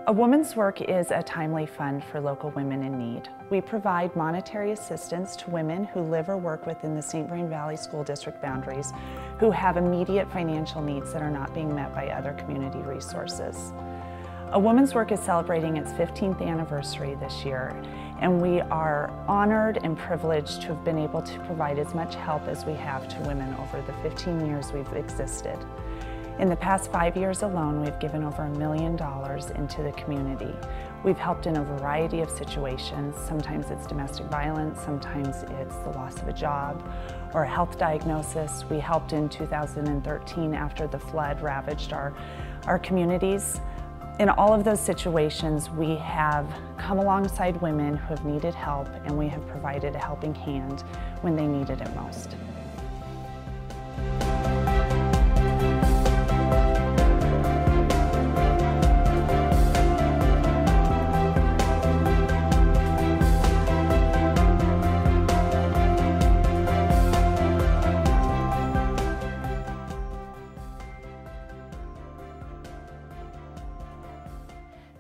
A Woman's Work is a timely fund for local women in need. We provide monetary assistance to women who live or work within the St. Vrain Valley School District boundaries who have immediate financial needs that are not being met by other community resources. A Woman's Work is celebrating its 15th anniversary this year, and we are honored and privileged to have been able to provide as much help as we have to women over the 15 years we've existed. In the past 5 years alone, we've given over $1 million into the community. We've helped in a variety of situations. Sometimes it's domestic violence, sometimes it's the loss of a job or a health diagnosis. We helped in 2013 after the flood ravaged our communities. In all of those situations, we have come alongside women who have needed help, and we have provided a helping hand when they needed it most.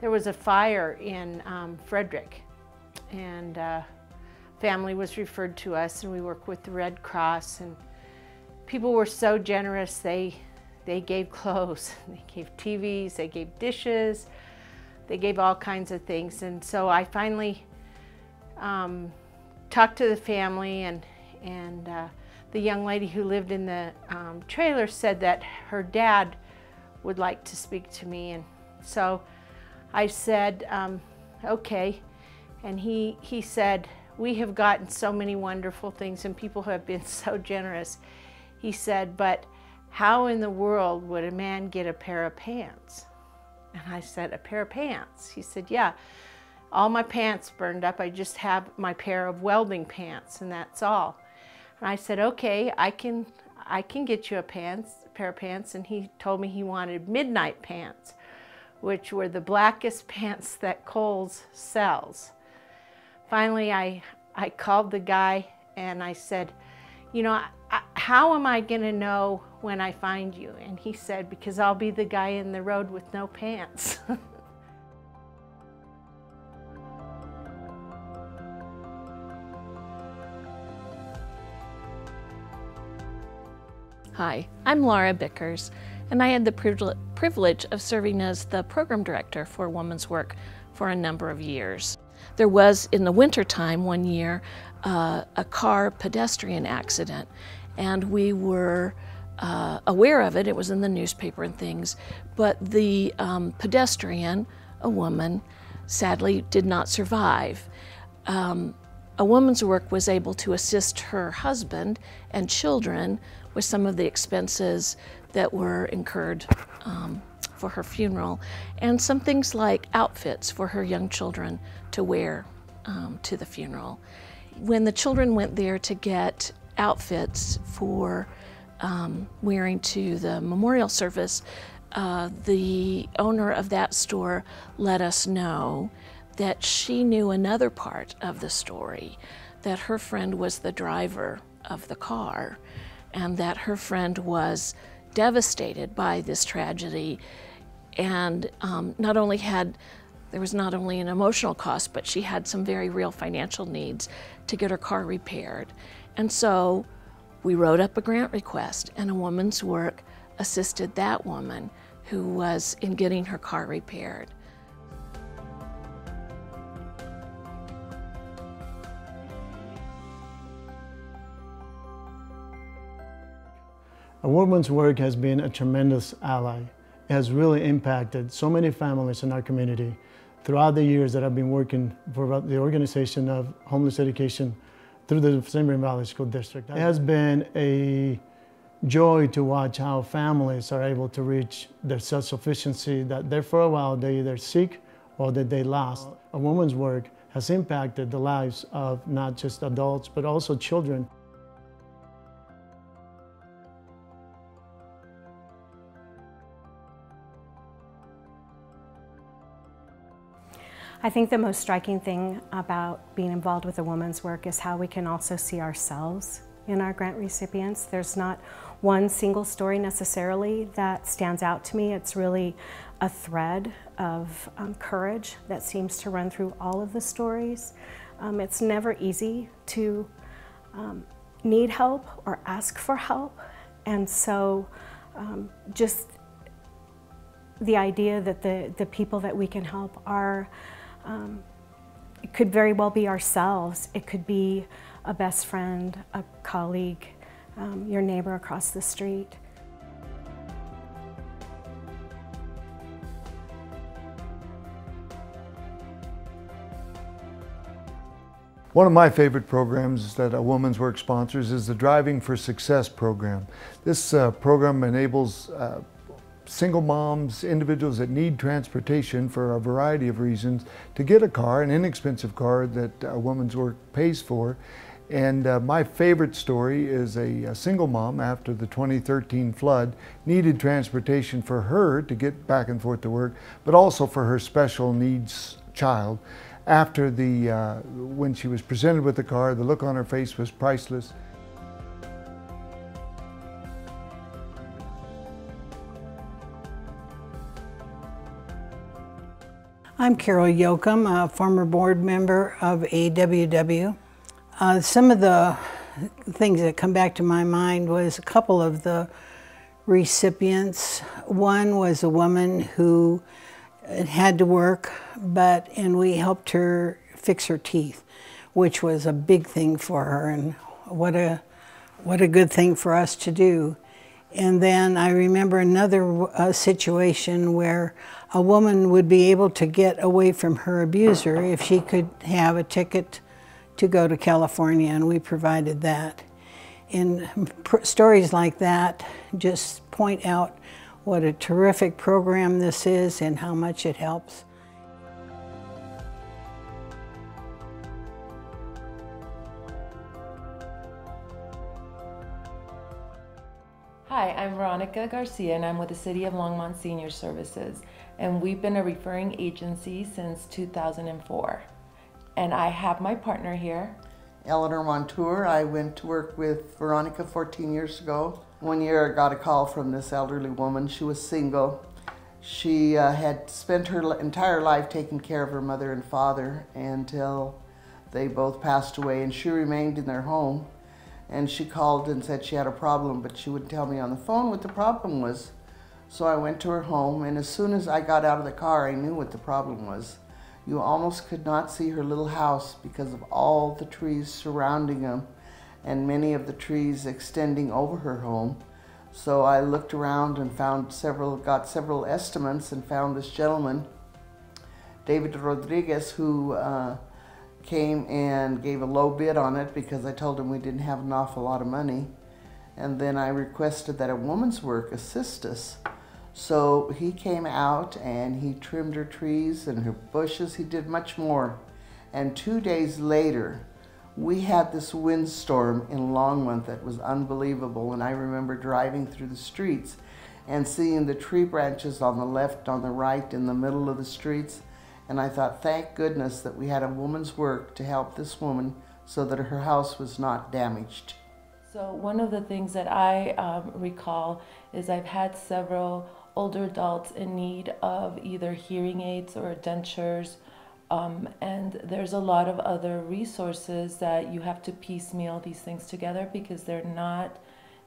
There was a fire in Frederick, and family was referred to us, and we work with the Red Cross, and people were so generous. They gave clothes, they gave TVs, they gave dishes, they gave all kinds of things. And so I finally talked to the family, and the young lady who lived in the trailer said that her dad would like to speak to me. And so I said, okay, and he said, we have gotten so many wonderful things and people have been so generous. He said, but how in the world would a man get a pair of pants? And I said, a pair of pants? He said, yeah, all my pants burned up. I just have my pair of welding pants, and that's all. And I said, okay, I can get you a pair of pants. And he told me he wanted midnight pants, which were the blackest pants that Kohl's sells. Finally, I called the guy and I said, you know, how am I gonna know when I find you? And he said, because I'll be the guy in the road with no pants. Hi, I'm Laura Bickers, and I had the privilege of serving as the program director for Woman's Work for a number of years. There was, in the wintertime one year, a car pedestrian accident, and we were aware of it. It was in the newspaper and things, but the pedestrian, a woman, sadly did not survive. A Woman's Work was able to assist her husband and children with some of the expenses that were incurred for her funeral, and some things like outfits for her young children to wear to the funeral. When the children went there to get outfits for wearing to the memorial service, the owner of that store let us know that she knew another part of the story, that her friend was the driver of the car, and that her friend was devastated by this tragedy, and there was not only an emotional cost, but she had some very real financial needs to get her car repaired. And so we wrote up a grant request, and A Woman's Work assisted that woman who was in getting her car repaired. A Woman's Work has been a tremendous ally. It has really impacted so many families in our community throughout the years that I've been working for the organization of homeless education through the St. Vrain Valley School District. It has been a joy to watch how families are able to reach their self-sufficiency, that there for a while they either seek or that they lost. A Woman's Work has impacted the lives of not just adults, but also children. I think the most striking thing about being involved with A Woman's Work is how we can also see ourselves in our grant recipients. There's not one single story necessarily that stands out to me. It's really a thread of courage that seems to run through all of the stories. It's never easy to need help or ask for help, and so just the idea that the people that we can help are, it could very well be ourselves. It could be a best friend, a colleague, your neighbor across the street. One of my favorite programs that A Woman's Work sponsors is the Driving for Success program. This program enables single moms, individuals that need transportation for a variety of reasons, to get a car, an inexpensive car that A Woman's Work pays for. And my favorite story is a single mom after the 2013 flood needed transportation for her to get back and forth to work, but also for her special needs child. After when she was presented with the car, the look on her face was priceless. I'm Carol Yoakum, a former board member of AWW. Some of the things that come back to my mind was a couple of the recipients. One was a woman who had to work, and we helped her fix her teeth, which was a big thing for her, and what a good thing for us to do. And then I remember another situation where a woman would be able to get away from her abuser if she could have a ticket to go to California, and we provided that. And stories like that just point out what a terrific program this is and how much it helps. Hi, I'm Veronica Garcia, and I'm with the City of Longmont Senior Services, and we've been a referring agency since 2004. And I have my partner here, Eleanor Montour. I went to work with Veronica 14 years ago. One year I got a call from this elderly woman. She was single. She had spent her entire life taking care of her mother and father until they both passed away, and she remained in their home. And she called and said she had a problem, but she wouldn't tell me on the phone what the problem was. So I went to her home, and as soon as I got out of the car, I knew what the problem was. You almost could not see her little house because of all the trees surrounding them, and many of the trees extending over her home. So I looked around and got several estimates, and found this gentleman, David Rodriguez, who came and gave a low bid on it because I told him we didn't have an awful lot of money. And then I requested that A Woman's Work assist us. So he came out and he trimmed her trees and her bushes. He did much more. And 2 days later, we had this windstorm in Longmont that was unbelievable. And I remember driving through the streets and seeing the tree branches on the left, on the right, in the middle of the streets. And I thought, thank goodness that we had A Woman's Work to help this woman so that her house was not damaged. So one of the things that I recall is I've had several older adults in need of either hearing aids or dentures, and there's a lot of other resources that you have to piecemeal these things together because they're not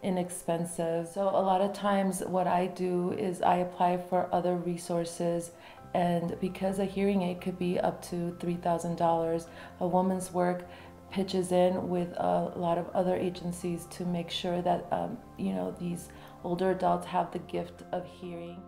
inexpensive. So a lot of times what I do is I apply for other resources, and because a hearing aid could be up to $3,000, A Woman's Work pitches in with a lot of other agencies to make sure that these older adults have the gift of hearing.